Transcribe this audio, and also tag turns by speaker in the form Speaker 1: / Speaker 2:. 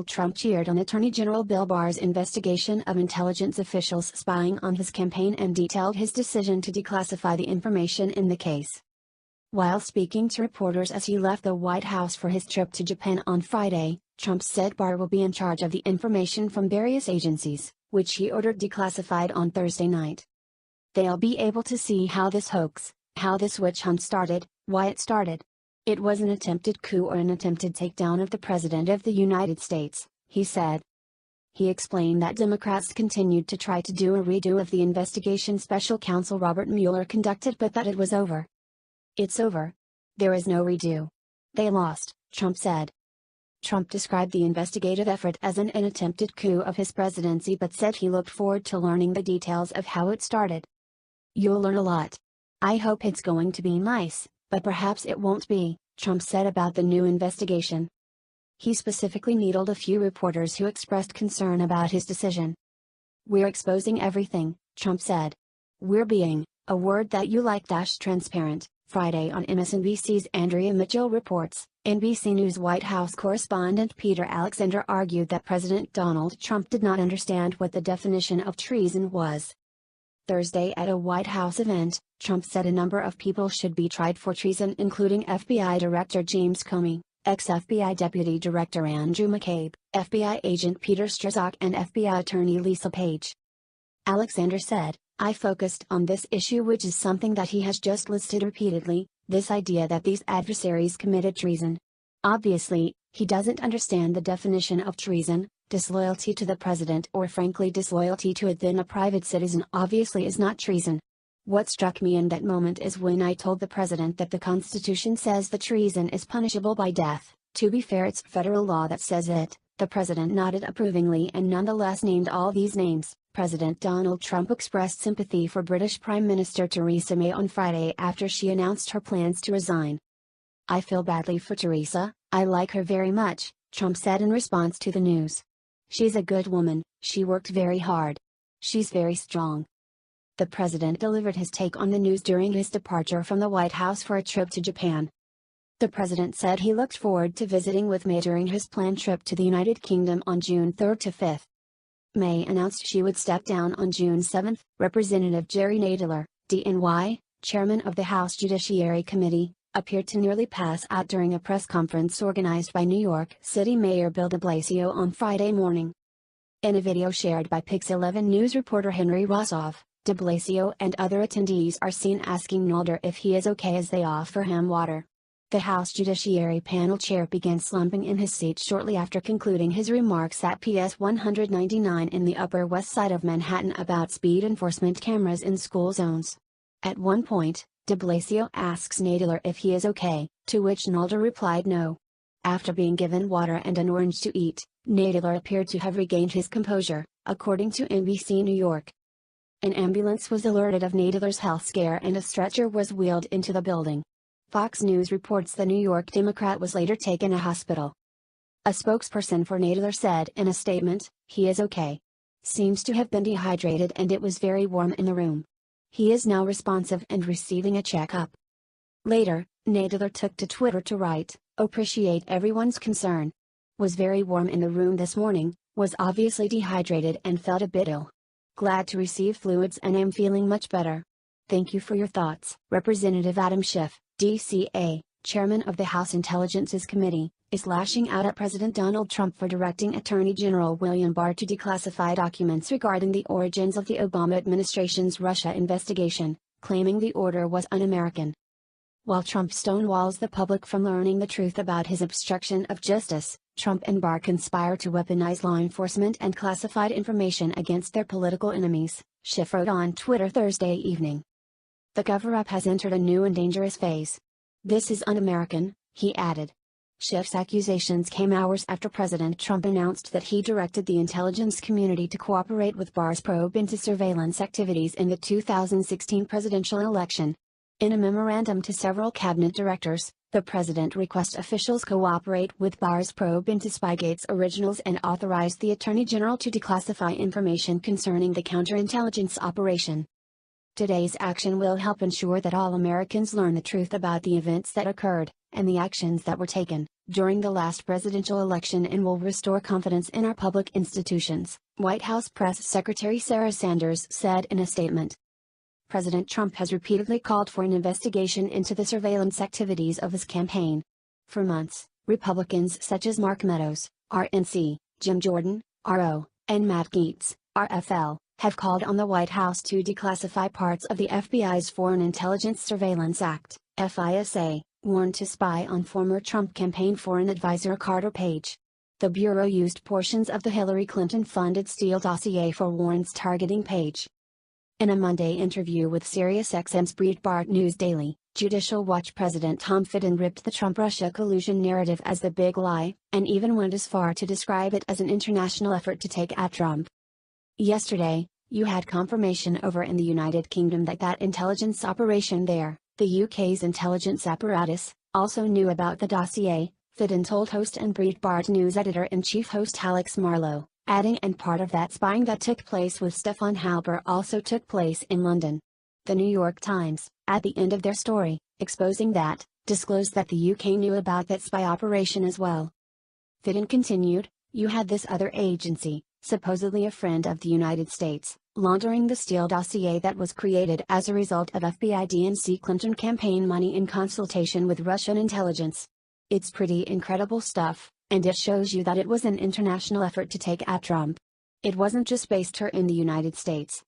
Speaker 1: Trump cheered on Attorney General Bill Barr's investigation of intelligence officials spying on his campaign and detailed his decision to declassify the information in the case. While speaking to reporters as he left the White House for his trip to Japan on Friday, Trump said Barr will be in charge of the information from various agencies, which he ordered declassified on Thursday night. They'll be able to see how this hoax, how this witch hunt started, why it started. It was an attempted coup or an attempted takedown of the President of the United States, he said. He explained that Democrats continued to try to do a redo of the investigation Special Counsel Robert Mueller conducted, but that it was over. It's over. There is no redo. They lost, Trump said. Trump described the investigative effort as an attempted coup of his presidency but said he looked forward to learning the details of how it started. You'll learn a lot. I hope it's going to be nice, but perhaps it won't be, Trump said about the new investigation. He specifically needled a few reporters who expressed concern about his decision. We're exposing everything, Trump said. We're being, a word that you like, transparent. Friday on MSNBC's Andrea Mitchell reports, NBC News White House correspondent Peter Alexander argued that President Donald Trump did not understand what the definition of treason was. Thursday at a White House event, Trump said a number of people should be tried for treason, including FBI Director James Comey, ex-FBI Deputy Director Andrew McCabe, FBI Agent Peter Strzok and FBI Attorney Lisa Page. Alexander said, I focused on this issue, which is something that he has just listed repeatedly, this idea that these adversaries committed treason. Obviously, he doesn't understand the definition of treason. Disloyalty to the president, or frankly disloyalty to a then a private citizen, obviously is not treason. What struck me in that moment is when I told the president that the Constitution says that treason is punishable by death. To be fair, it's federal law that says it. The president nodded approvingly and nonetheless named all these names. President Donald Trump expressed sympathy for British Prime Minister Theresa May on Friday after she announced her plans to resign. I feel badly for Theresa, I like her very much, Trump said in response to the news. She's a good woman, she worked very hard. She's very strong. The president delivered his take on the news during his departure from the White House for a trip to Japan. The president said he looked forward to visiting with May during his planned trip to the United Kingdom on June 3 to 5. May announced she would step down on June 7. Representative Jerry Nadler, DNY, chairman of the House Judiciary Committee, appeared to nearly pass out during a press conference organized by New York City Mayor Bill de Blasio on Friday morning. In a video shared by Pix 11 News reporter Henry Rossoff, de Blasio and other attendees are seen asking Nadler if he is okay as they offer him water. The House Judiciary Panel chair began slumping in his seat shortly after concluding his remarks at PS 199 in the Upper West Side of Manhattan about speed enforcement cameras in school zones. At one point, de Blasio asks Nadler if he is okay, to which Nadler replied no. After being given water and an orange to eat, Nadler appeared to have regained his composure, according to NBC New York. An ambulance was alerted of Nadler's health scare and a stretcher was wheeled into the building. Fox News reports the New York Democrat was later taken to hospital. A spokesperson for Nadler said in a statement, "He is okay. Seems to have been dehydrated and it was very warm in the room. He is now responsive and receiving a checkup." Later, Nadler took to Twitter to write, "Appreciate everyone's concern. Was very warm in the room this morning, was obviously dehydrated and felt a bit ill. Glad to receive fluids and am feeling much better. Thank you for your thoughts." Representative Adam Schiff, DCA, chairman of the House Intelligence Committee, is lashing out at President Donald Trump for directing Attorney General William Barr to declassify documents regarding the origins of the Obama administration's Russia investigation, claiming the order was un-American. While Trump stonewalls the public from learning the truth about his obstruction of justice, Trump and Barr conspire to weaponize law enforcement and classified information against their political enemies, Schiff wrote on Twitter Thursday evening. The cover-up has entered a new and dangerous phase. This is un-American, he added. Schiff's accusations came hours after President Trump announced that he directed the intelligence community to cooperate with Barr's probe into surveillance activities in the 2016 presidential election. In a memorandum to several cabinet directors, the president requests officials cooperate with Barr's probe into Spygate's originals and authorized the Attorney General to declassify information concerning the counterintelligence operation. Today's action will help ensure that all Americans learn the truth about the events that occurred, and the actions that were taken, during the last presidential election and will restore confidence in our public institutions, White House Press Secretary Sarah Sanders said in a statement. President Trump has repeatedly called for an investigation into the surveillance activities of his campaign. For months, Republicans such as Mark Meadows, RNC, Jim Jordan, RO, and Matt Gaetz, RFL, have called on the White House to declassify parts of the FBI's Foreign Intelligence Surveillance Act, FISA, warned to spy on former Trump campaign foreign advisor Carter Page. The Bureau used portions of the Hillary Clinton-funded Steele dossier for warrants targeting Page. In a Monday interview with SiriusXM's Breitbart News Daily, Judicial Watch President Tom Fitton ripped the Trump-Russia collusion narrative as the big lie, and even went as far to describe it as an international effort to take at Trump. Yesterday, you had confirmation over in the United Kingdom that intelligence operation there, the UK's intelligence apparatus, also knew about the dossier, Fitton told host and Breitbart News editor-in-chief host Alex Marlow, adding, and part of that spying that took place with Stefan Halper also took place in London. The New York Times, at the end of their story, exposing that, disclosed that the UK knew about that spy operation as well. Fitton continued, you had this other agency, supposedly a friend of the United States, laundering the Steele dossier that was created as a result of FBI DNC Clinton campaign money in consultation with Russian intelligence. It's pretty incredible stuff, and it shows you that it was an international effort to take at Trump. It wasn't just based here in the United States,